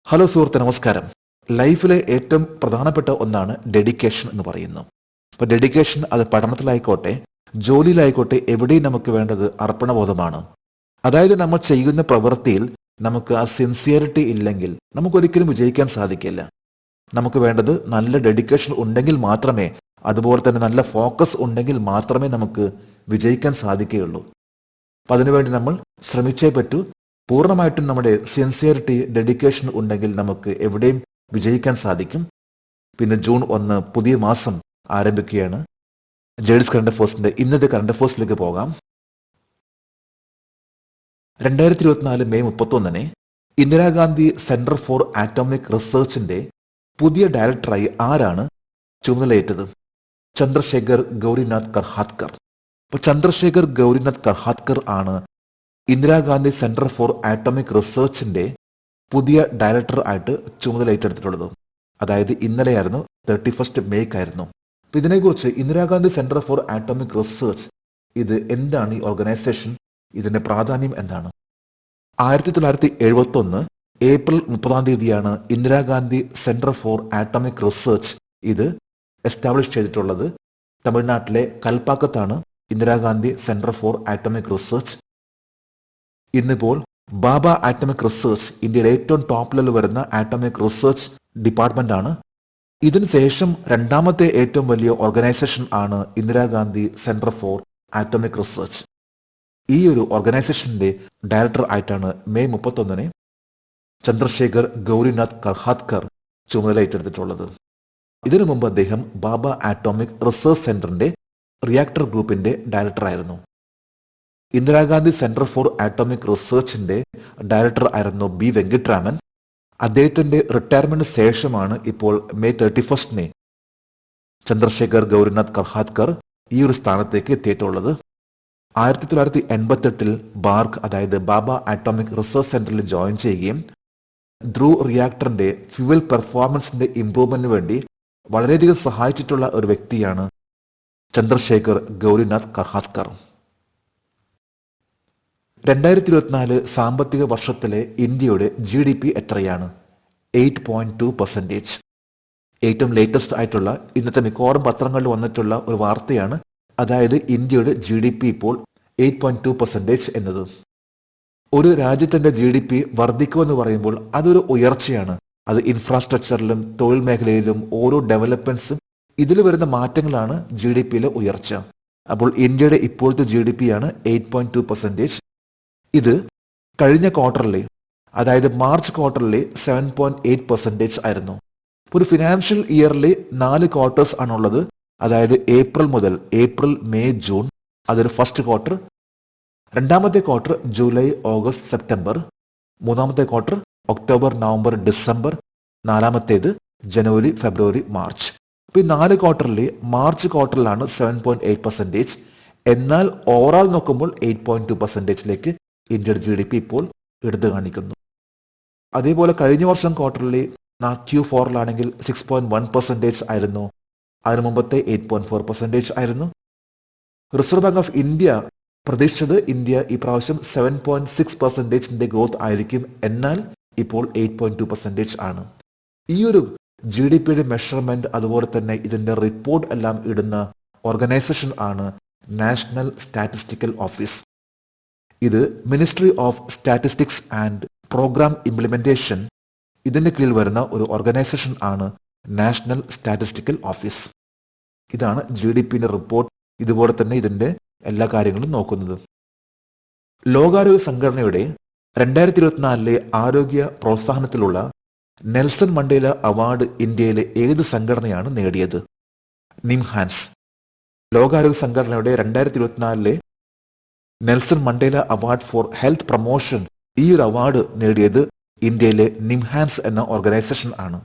Hello സുഹൃത്തെ, നമസ്കാരം. ലൈഫിലെ ഏറ്റവും പ്രധാനപ്പെട്ട ഒന്നാണ് ഡെഡിക്കേഷൻ എന്ന് പറയുന്നു. അപ്പോൾ ഡെഡിക്കേഷൻ അത് പഠനത്തിലായിക്കോട്ടെ, ജോലിയിലായിക്കോട്ടെ, എവിടെയും നമുക്ക് വേണ്ടത് അർപ്പണബോധമാണ്. അതായത് നമ്മൾ ചെയ്യുന്ന പ്രവൃത്തിയിൽ നമുക്ക് ആ സിൻസിയറിറ്റി ഇല്ലെങ്കിൽ നമുക്കൊരിക്കലും വിജയിക്കാൻ സാധിക്കില്ല. നമുക്ക് വേണ്ടത് നല്ല ഡെഡിക്കേഷൻ ഉണ്ടെങ്കിൽ മാത്രമേ, അതുപോലെ തന്നെ നല്ല ഫോക്കസ് ഉണ്ടെങ്കിൽ മാത്രമേ നമുക്ക് വിജയിക്കാൻ സാധിക്കുകയുള്ളൂ. അപ്പം അതിനുവേണ്ടി നമ്മൾ ശ്രമിച്ചേ പറ്റൂ. പൂർണ്ണമായിട്ടും നമ്മുടെ സിൻസിയറിറ്റി, ഡെഡിക്കേഷൻ ഉണ്ടെങ്കിൽ നമുക്ക് എവിടെയും വിജയിക്കാൻ സാധിക്കും. പിന്നെ ജൂൺ 1 പുതിയ മാസം ആരംഭിക്കുകയാണ്. ജേഡീസ് കറണ്ട് അഫേഴ്സിന്റെ ഇന്നത്തെ കറണ്ട് അഫേഴ്സിലേക്ക് പോകാം. 2024 May 31 Indira Gandhi centre for atomic റിസർച്ചിന്റെ പുതിയ ഡയറക്ടറായി ആരാണ് ചുമതലയേറ്റത്? ചന്ദ്രശേഖർ ഗൗരിനാഥ് കർഹാത്കർ. അപ്പൊ ചന്ദ്രശേഖർ ഗൗരിനാഥ് കർഹാത്കർ ആണ് ഇന്ദിരാഗാന്ധി സെന്റർ ഫോർ ആറ്റോമിക് റിസർച്ചിന്റെ പുതിയ ഡയറക്ടർ ആയിട്ട് ചുമതലയേറ്റെടുത്തിട്ടുള്ളത്. അതായത് ഇന്നലെയായിരുന്നു, 31 മെയ്ക്കായിരുന്നു. അപ്പൊ ഇതിനെക്കുറിച്ച് Indira Gandhi centre for atomic research, ഇത് എന്താണ്? ഈ ഓർഗനൈസേഷൻ, ഇതിന്റെ പ്രാധാന്യം എന്താണ്? 1971 April 30 Indira Gandhi centre for atomic research ഇത് എസ്റ്റാബ്ലിഷ് ചെയ്തിട്ടുള്ളത്. തമിഴ്നാട്ടിലെ കൽപ്പാക്കത്താണ് Indira Gandhi centre for atomic research. ഇന്നിപ്പോൾ ബാബ ആറ്റമിക് റിസർച്ച് ഇന്ത്യയിലെ ഏറ്റവും ടോപ്പ് ലെവൽ വരുന്ന ആറ്റമിക് റിസർച്ച് ഡിപ്പാർട്ട്മെന്റ് ആണ്. ഇതിനു ശേഷം രണ്ടാമത്തെ ഏറ്റവും വലിയ ഓർഗനൈസേഷൻ ആണ് Indira Gandhi centre for atomic research. ഈ ഒരു ഓർഗനൈസേഷന്റെ ഡയറക്ടർ ആയിട്ടാണ് മെയ് 31 ചന്ദ്രശേഖർ ഗൗരിനാഥ് കർഹാത്കർ ചുമതലയേറ്റെടുത്തിട്ടുള്ളത്. ഇതിനു മുമ്പ് അദ്ദേഹം ബാബ ആറ്റോമിക് റിസർച്ച് സെന്ററിന്റെ റിയാക്ടർ ഗ്രൂപ്പിന്റെ ഡയറക്ടർ ആയിരുന്നു. ഇന്ദിരാഗാന്ധി സെന്റർ ഫോർ ആറ്റോമിക് റിസർച്ചിന്റെ ഡയറക്ടർ ആയിരുന്നു ബി വെങ്കിട്ടരാമൻ. അദ്ദേഹത്തിന്റെ റിട്ടയർമെന്റിന് ശേഷമാണ് ഇപ്പോൾ മെയ് 31 ചന്ദ്രശേഖർ ഗൗരിനാഥ് കർഹാത്കർ ഈ ഒരു സ്ഥാനത്തേക്ക് എത്തിയിട്ടുള്ളത്. 1988 ബാർക്ക്, അതായത് ബാബ ആറ്റോമിക് റിസർച്ച് സെന്ററിൽ ജോയിൻ ചെയ്യുകയും ധ്രുവ് റിയാക്ടറിന്റെ ഫ്യൂവൽ പെർഫോമൻസിന്റെ ഇംപ്രൂവ്മെന്റിന് വേണ്ടി വളരെയധികം സഹായിച്ചിട്ടുള്ള ഒരു വ്യക്തിയാണ് ചന്ദ്രശേഖർ ഗൗരിനാഥ് കർഹാത്കർ. 2024 സാമ്പത്തിക വർഷത്തിലെ ഇന്ത്യയുടെ GDP എത്രയാണ്? 8.2%. ഏറ്റവും ലേറ്റസ്റ്റ് ആയിട്ടുള്ള ഇന്നത്തെ മിക്കവാറും പത്രങ്ങളിൽ വന്നിട്ടുള്ള ഒരു വാർത്തയാണ്. അതായത് ഇന്ത്യയുടെ GDP ഇപ്പോൾ 8.2% എന്നത്. ഒരു രാജ്യത്തിന്റെ GDP വർദ്ധിക്കുമെന്ന് പറയുമ്പോൾ അതൊരു ഉയർച്ചയാണ്. അത് ഇൻഫ്രാസ്ട്രക്ചറിലും തൊഴിൽ മേഖലയിലും ഓരോ ഡെവലപ്മെന്റ്സും ഇതിൽ വരുന്ന മാറ്റങ്ങളാണ് GDPയിലെ ഉയർച്ച. അപ്പോൾ ഇന്ത്യയുടെ ഇപ്പോഴത്തെ GDP ആണ് 8.2%. ഇത് കഴിഞ്ഞ ക്വാർട്ടറിലെ, അതായത് മാർച്ച് ക്വാർട്ടറിലെ 7.8% ആയിരുന്നു. ഒരു ഫിനാൻഷ്യൽ ഇയറിലെ 4 ക്വാർട്ടേഴ്സ് ആണുള്ളത്. അതായത് ഏപ്രിൽ മുതൽ മെയ് ജൂൺ, അതൊരു ഫസ്റ്റ് ക്വാർട്ടർ. രണ്ടാമത്തെ ക്വാർട്ടർ ജൂലൈ ഓഗസ്റ്റ് സെപ്റ്റംബർ. മൂന്നാമത്തെ ക്വാർട്ടർ ഒക്ടോബർ നവംബർ ഡിസംബർ. നാലാമത്തേത് ജനുവരി ഫെബ്രുവരി മാർച്ച്. അപ്പൊ ഈ 4 ക്വാർട്ടറിലെ മാർച്ച് ക്വാർട്ടറിലാണ് 7.8%. എന്നാൽ ഓവറോൾ നോക്കുമ്പോൾ 8.2%ലേക്ക് ഇന്ത്യയുടെ GDP ഇപ്പോൾ എടുത്തു കാണിക്കുന്നു. അതേപോലെ കഴിഞ്ഞ വർഷം ക്വാർട്ടറിലെ Q4 6.1% ആയിരുന്നു. അതിനു മുമ്പത്തെ 8.4% ആയിരുന്നു. റിസർവ് ബാങ്ക് ഓഫ് ഇന്ത്യ പ്രതീക്ഷിച്ചത് ഇന്ത്യ ഈ പ്രാവശ്യം 7.6% ഗ്രോത്ത് ആയിരിക്കും. എന്നാൽ ഇപ്പോൾ 8.2% ആണ്. ഈ ഒരു GDPയുടെ മെഷർമെന്റ്, അതുപോലെ തന്നെ ഇതിന്റെ റിപ്പോർട്ട് എല്ലാം ഇടുന്ന ഓർഗനൈസേഷൻ ആണ് നാഷണൽ സ്റ്റാറ്റിസ്റ്റിക്കൽ ഓഫീസ്. ഇത് ministry of statistics and programme implementation, ഇതിന്റെ കീഴിൽ വരുന്ന ഒരു ഓർഗനൈസേഷൻ ആണ് നാഷണൽ സ്റ്റാറ്റിസ്റ്റിക്കൽ ഓഫീസ്. ഇതാണ് GDPന്റെ റിപ്പോർട്ട്. ഇതുപോലെ തന്നെ ഇതിന്റെ എല്ലാ കാര്യങ്ങളും നോക്കുന്നത്. ലോകാരോഗ്യ സംഘടനയുടെ 2024 ആരോഗ്യ പ്രോത്സാഹനത്തിലുള്ള നെൽസൺ മണ്ടേല അവാർഡ് ഇന്ത്യയിലെ ഏത് സംഘടനയാണ് നേടിയത്? നിംഹാൻസ്. ലോകാരോഗ്യ സംഘടനയുടെ 2024 Nelson Mandela award for health promotion, ഈ ഒരു അവാർഡ് നേടിയത് ഇന്ത്യയിലെ നിംഹാൻസ് എന്ന ഓർഗനൈസേഷൻ ആണ്.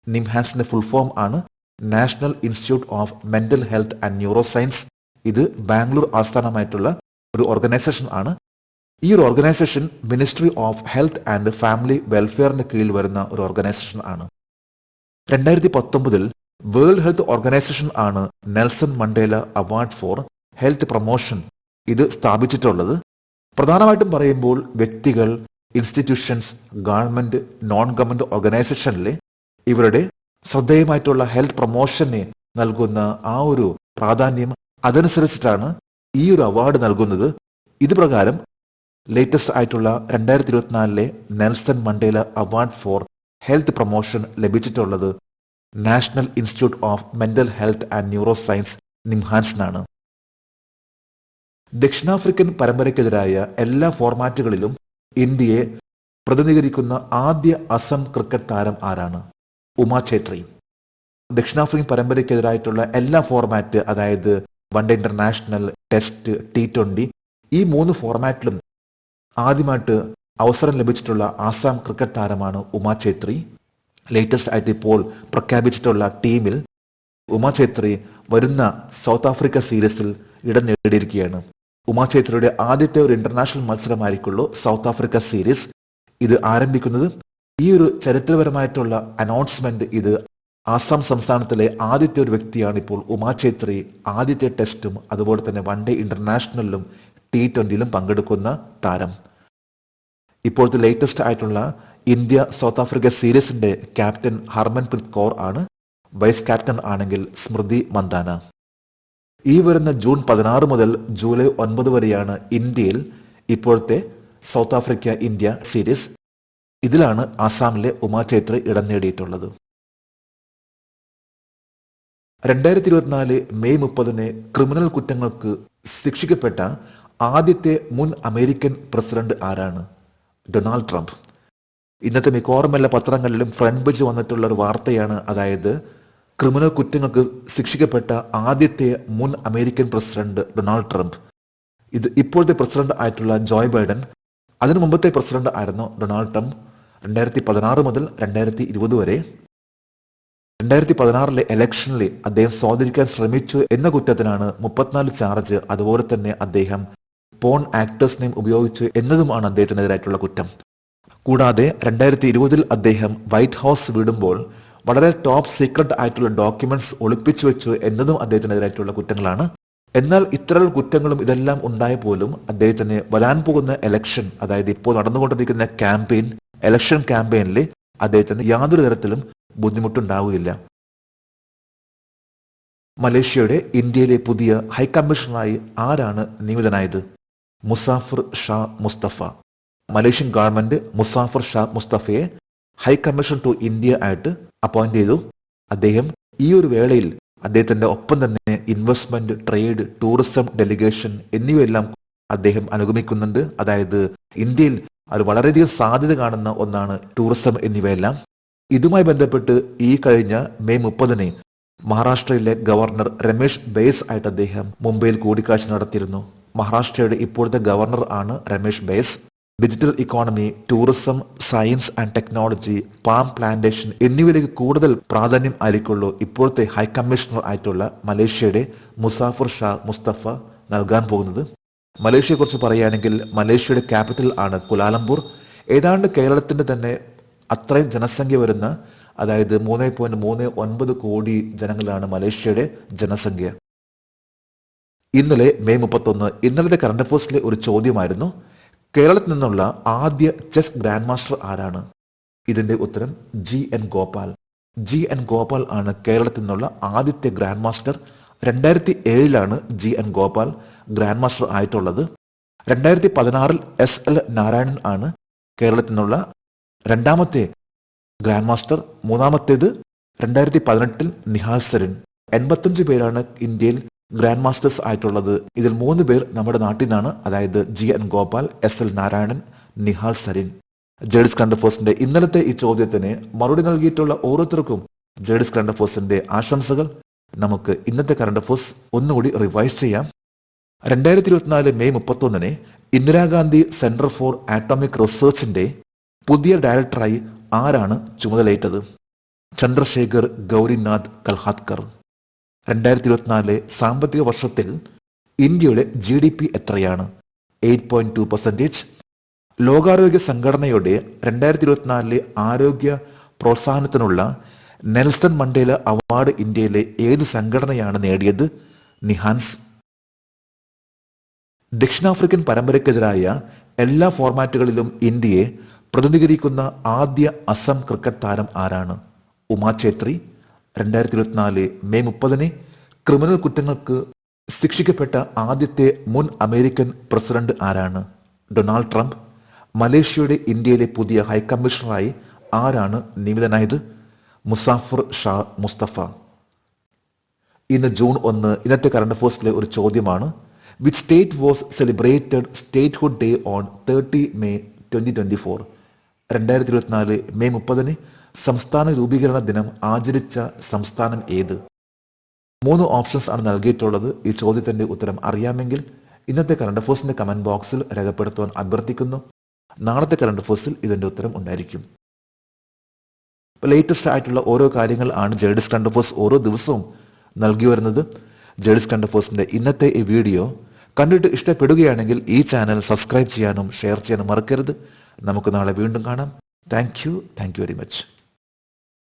നിംഹാൻസിന്റെ ഫുൾ ഫോം ആണ് national institute of mental health and neuro science. ഇത് ബാംഗ്ലൂർ ആസ്ഥാനമായിട്ടുള്ള ഒരു ഓർഗനൈസേഷൻ ആണ്. ഈ ഒരു organisation ministry of health and family വെൽഫെയറിന് കീഴിൽ വരുന്ന ഒരു ഓർഗനൈസേഷൻ ആണ്. 2019 വേൾഡ് ഹെൽത്ത് ഓർഗനൈസേഷൻ ആണ് Nelson Mandela award for health promotion ഇത് സ്ഥാപിച്ചിട്ടുള്ളത്. പ്രധാനമായിട്ടും പറയുമ്പോൾ വ്യക്തികൾ, ഇൻസ്റ്റിറ്റ്യൂഷൻസ്, ഗവൺമെന്റ്, നോൺ ഗവൺമെന്റ് ഓർഗനൈസേഷനിലെ ഇവരുടെ ശ്രദ്ധേയമായിട്ടുള്ള ഹെൽത്ത് പ്രൊമോഷന് നൽകുന്ന ആ ഒരു പ്രാധാന്യം അതനുസരിച്ചിട്ടാണ് ഈ ഒരു അവാർഡ് നൽകുന്നത്. ഇത് പ്രകാരം ലേറ്റസ്റ്റ് ആയിട്ടുള്ള 2024 Nelson Mandela award for health promotion ലഭിച്ചിട്ടുള്ളത് national institute of mental health and neuro science നിംഹാൻസിനാണ്. ദക്ഷിണാഫ്രിക്കൻ പരമ്പരയ്ക്കെതിരായ എല്ലാ ഫോർമാറ്റുകളിലും ഇന്ത്യയെ പ്രതിനിധീകരിക്കുന്ന ആദ്യ അസം ക്രിക്കറ്റ് താരം ആരാണ്? ഉമ ഛേത്രി. ദക്ഷിണാഫ്രിക്കൻ പരമ്പരയ്ക്കെതിരായിട്ടുള്ള എല്ലാ ഫോർമാറ്റ്, അതായത് വൺഡേ ഇന്റർനാഷണൽ, ടെസ്റ്റ്, T20, ഈ 3 ഫോർമാറ്റിലും ആദ്യമായിട്ട് അവസരം ലഭിച്ചിട്ടുള്ള ആസാം ക്രിക്കറ്റ് താരമാണ് ഉമ ഛേത്രി. ലേറ്റസ്റ്റ് ആയിട്ട് ഇപ്പോൾ പ്രഖ്യാപിച്ചിട്ടുള്ള ടീമിൽ ഉമ ഛേത്രി വരുന്ന സൗത്ത് ആഫ്രിക്ക സീരീസിൽ ഇടം നേടിയിരിക്കുകയാണ്. ഉമ ഛേത്രിയുടെ ആദ്യത്തെ ഒരു ഇന്റർനാഷണൽ മത്സരമായിരിക്കുള്ളൂ സൗത്ത് ആഫ്രിക്ക സീരീസ്. ഇത് ആരംഭിക്കുന്നത് ഈ ഒരു ചരിത്രപരമായിട്ടുള്ള അനൗൺസ്മെന്റ്, ഇത് ആസാം സംസ്ഥാനത്തിലെ ആദ്യത്തെ ഒരു വ്യക്തിയാണ് ഇപ്പോൾ ഉമ ഛേത്രി ആദ്യത്തെ ടെസ്റ്റും അതുപോലെ തന്നെ വൺഡേ ഇന്റർനാഷണലിലും T20യിലും പങ്കെടുക്കുന്ന താരം. ഇപ്പോഴത്തെ ലേറ്റസ്റ്റ് ആയിട്ടുള്ള ഇന്ത്യ സൗത്ത് ആഫ്രിക്ക സീരീസിന്റെ ക്യാപ്റ്റൻ ഹർമൻപ്രീത് കൗർ ആണ്. വൈസ് ക്യാപ്റ്റൻ ആണെങ്കിൽ സ്മൃതി മന്ദാന. ഈ വരുന്ന ജൂൺ 16 മുതൽ ജൂലൈ 9 വരെയാണ് ഇന്ത്യയിൽ ഇപ്പോഴത്തെ സൗത്ത് ആഫ്രിക്ക ഇന്ത്യ സീരീസ്. ഇതിലാണ് ആസാമിലെ ഉമ ഛേത്രി ഇടം നേടിയിട്ടുള്ളത്. 2024 മെയ് 30 ക്രിമിനൽ കുറ്റങ്ങൾക്ക് ശിക്ഷിക്കപ്പെട്ട ആദ്യത്തെ മുൻ അമേരിക്കൻ പ്രസിഡന്റ് ആരാണ്? Donald Trump. ഇന്നത്തെ മിക്കവാറും എല്ലാ പത്രങ്ങളിലും ഫ്രണ്ട് പേജ് വന്നിട്ടുള്ള ഒരു വാർത്തയാണ്, അതായത് ക്രിമിനൽ കുറ്റങ്ങൾക്ക് ശിക്ഷിക്കപ്പെട്ട ആദ്യത്തെ മുൻ അമേരിക്കൻ പ്രസിഡന്റ് ഡൊണാൾഡ് ട്രംപ്. ഇത് ഇപ്പോഴത്തെ പ്രസിഡന്റ് ആയിട്ടുള്ള ജോയ് ബൈഡൻ. അതിനു മുമ്പത്തെ പ്രസിഡന്റ് ആയിരുന്നു ഡൊണാൾഡ് ട്രംപ് 2016 മുതൽ 2020 വരെ. 2016 ഇലക്ഷനിൽ അദ്ദേഹം സ്വാധീനിക്കാൻ ശ്രമിച്ചു എന്ന കുറ്റത്തിനാണ് 34 ചാർജ്. അതുപോലെ തന്നെ അദ്ദേഹം പോൺ ആക്ടേഴ്സ് നെയിം ഉപയോഗിച്ചു എന്നതുമാണ് അദ്ദേഹത്തിനെതിരായിട്ടുള്ള കുറ്റം. കൂടാതെ 2020 അദ്ദേഹം വൈറ്റ് ഹൗസ് വിടുമ്പോൾ വളരെ ടോപ്പ് സീക്രട്ട് ആയിട്ടുള്ള ഡോക്യുമെന്റ്സ് ഒളിപ്പിച്ചു വെച്ചു എന്നതും അദ്ദേഹത്തിനെതിരായിട്ടുള്ള കുറ്റങ്ങളാണ്. എന്നാൽ ഇത്തരം കുറ്റങ്ങളും ഇതെല്ലാം ഉണ്ടായ പോലും അദ്ദേഹത്തിന് വരാൻ പോകുന്ന ഇലക്ഷൻ, അതായത് ഇപ്പോൾ നടന്നുകൊണ്ടിരിക്കുന്ന ക്യാമ്പയിൻ, ഇലക്ഷൻ ക്യാമ്പയിനിൽ അദ്ദേഹത്തിന് യാതൊരു തരത്തിലും ബുദ്ധിമുട്ടുണ്ടാവുകയില്ല. മലേഷ്യയുടെ ഇന്ത്യയിലെ പുതിയ ഹൈക്കമ്മീഷണറായി ആരാണ് നിയമിതനായത്? Muzafar Shah Mustafa. Malaysian government Muzafar Shah മുസ്തഫയെ ഹൈക്കമ്മീഷൻ ടു ഇന്ത്യ ആയിട്ട് അപ്പോയിന്റ് ചെയ്തു. അദ്ദേഹം ഈ ഒരു വേളയിൽ അദ്ദേഹത്തിന്റെ ഒപ്പം തന്നെ ഇൻവെസ്റ്റ്മെന്റ്, ട്രേഡ്, ടൂറിസം, ഡെലിഗേഷൻ എന്നിവയെല്ലാം അദ്ദേഹം അനുഗമിക്കുന്നുണ്ട്. അതായത് ഇന്ത്യയിൽ അത് വളരെയധികം സാധ്യത കാണുന്ന ഒന്നാണ് ടൂറിസം എന്നിവയെല്ലാം. ഇതുമായി ബന്ധപ്പെട്ട് ഈ കഴിഞ്ഞ മെയ് 30 മഹാരാഷ്ട്രയിലെ ഗവർണർ രമേശ് ബൈസ് ആയിട്ട് അദ്ദേഹം മുംബൈയിൽ കൂടിക്കാഴ്ച നടത്തിയിരുന്നു. മഹാരാഷ്ട്രയുടെ ഇപ്പോഴത്തെ ഗവർണർ ആണ് Ramesh Bais. Digital economy, tourism, science and technology, palm plantation എന്നിവയിലേക്ക് കൂടുതൽ പ്രാധാന്യം ആയിരിക്കുള്ളൂ ഇപ്പോഴത്തെ ഹൈക്കമ്മീഷണർ ആയിട്ടുള്ള മലേഷ്യയുടെ മുസാഫിർ ഷാ മുസ്തഫ നൽകാൻ പോകുന്നത്. മലേഷ്യയെ കുറിച്ച് പറയുകയാണെങ്കിൽ മലേഷ്യയുടെ ക്യാപിറ്റൽ ആണ് കുലാലംപൂർ. ഏതാണ്ട് കേരളത്തിന്റെ തന്നെ അത്രയും ജനസംഖ്യ വരുന്ന, അതായത് 3.39 കോടി ജനങ്ങളാണ് മലേഷ്യയുടെ ജനസംഖ്യ. ഇന്നലെ മെയ് 31 ഇന്നലത്തെ കറണ്ട് അഫയേഴ്സിലെ ഒരു ചോദ്യമായിരുന്നു, കേരളത്തിൽ നിന്നുള്ള ആദ്യ ചെസ് ഗ്രാൻഡ് മാസ്റ്റർ ആരാണ്? ഇതിന്റെ ഉത്തരം GN ഗോപാൽ. GN ഗോപാൽ ആണ് കേരളത്തിൽ നിന്നുള്ള ആദ്യത്തെ grand master. 2007 GN Gopal grand master ആയിട്ടുള്ളത്. 2016 SL നാരായണൻ ആണ് കേരളത്തിൽ നിന്നുള്ള രണ്ടാമത്തെ ഗ്രാൻഡ് മാസ്റ്റർ. മൂന്നാമത്തേത് 2018 നിഹാൽ സരിൻ. 85 പേരാണ് ഇന്ത്യയിൽ ഗ്രാൻഡ് മാസ്റ്റേഴ്സ് ആയിട്ടുള്ളത്. ഇതിൽ 3 പേർ നമ്മുടെ നാട്ടിൽ നിന്നാണ്, അതായത് GN ഗോപാൽ, SL നാരായണൻ, നിഹാൽ സരിൻ. ജേഡിസ് കറണ്ട് അഫയേഴ്സിന്റെ ഇന്നലത്തെ ഈ ചോദ്യത്തിന് മറുപടി നൽകിയിട്ടുള്ള ഓരോരുത്തർക്കും ജേഡിസ് കറണ്ട് അഫയേഴ്സിന്റെ ആശംസകൾ. നമുക്ക് ഇന്നത്തെ കറണ്ട് അഫയേഴ്സ് ഒന്നുകൂടി റിവൈസ് ചെയ്യാം. 2024 May 31 Indira Gandhi centre for atomic റിസർച്ചിന്റെ പുതിയ ഡയറക്ടറായി ആരാണ് ചുമതലയേറ്റത്? ചന്ദ്രശേഖർ ഗൗരിനാഥ് കൽഹാത്കർ. 2024 സാമ്പത്തിക വർഷത്തിൽ ഇന്ത്യയുടെ GDP എത്രയാണ്? 8.2%. ലോകാരോഗ്യ സംഘടനയുടെ 2024 ആരോഗ്യ പ്രോത്സാഹനത്തിനുള്ള നെൽസൺ മണ്ടേല അവാർഡ് ഇന്ത്യയിലെ ഏത് സംഘടനയാണ് നേടിയത്? നിഹാൻസ്. ദക്ഷിണാഫ്രിക്കൻ പരമ്പരയ്ക്കെതിരായ എല്ലാ ഫോർമാറ്റുകളിലും ഇന്ത്യയെ പ്രതിനിധീകരിക്കുന്ന ആദ്യ അസം ക്രിക്കറ്റ് താരം ആരാണ്? ഉമാ ഛേത്രി. 2024 മെയ് 30 ക്രിമിനൽ കുറ്റങ്ങൾക്ക് ശിക്ഷിക്കപ്പെട്ട ആദ്യത്തെ മുൻ അമേരിക്കൻ പ്രസിഡന്റ് ആരാണ്? Donald Trump. മലേഷ്യയുടെ ഇന്ത്യയിലെ പുതിയ ഹൈക്കമ്മീഷണറായി ആരാണ് നിയമിതനായത്? മുസാഫർ ഷാ മുസ്തഫ. ഇന്ന് ജൂൺ 1 ഇന്നത്തെ കറണ്ട് അഫയേഴ്സിലെ ഒരു ചോദ്യമാണ്. Which state was celebrated statehood day on 30 May 2024? 2024 May 30 സംസ്ഥാന രൂപീകരണ ദിനം ആചരിച്ച സംസ്ഥാനം ഏത്? 3 ഓപ്ഷൻസ് ആണ് നൽകിയിട്ടുള്ളത്. ഈ ചോദ്യത്തിന്റെ ഉത്തരം അറിയാമെങ്കിൽ ഇന്നത്തെ കറണ്ട് അഫയേഴ്സിന്റെ കമന്റ് ബോക്സിൽ രേഖപ്പെടുത്തുവാൻ അഭ്യർത്ഥിക്കുന്നു. നാളത്തെ കറണ്ട് അഫയേഴ്സിൽ ഇതിന്റെ ഉത്തരം ഉണ്ടായിരിക്കും. ലേറ്റസ്റ്റ് ആയിട്ടുള്ള ഓരോ കാര്യങ്ങൾ ആണ് ജേഡിസ് കറണ്ട് അഫയേഴ്സ് ഓരോ ദിവസവും നൽകി വരുന്നത്. ജേഡിസ് കറണ്ട് അഫയേഴ്സിന്റെ ഇന്നത്തെ ഈ വീഡിയോ കണ്ടിട്ട് ഇഷ്ടപ്പെടുകയാണെങ്കിൽ ഈ ചാനൽ സബ്സ്ക്രൈബ് ചെയ്യാനും ഷെയർ ചെയ്യാനും മറക്കരുത്. നമുക്ക് നാളെ വീണ്ടും കാണാം. Thank you very much.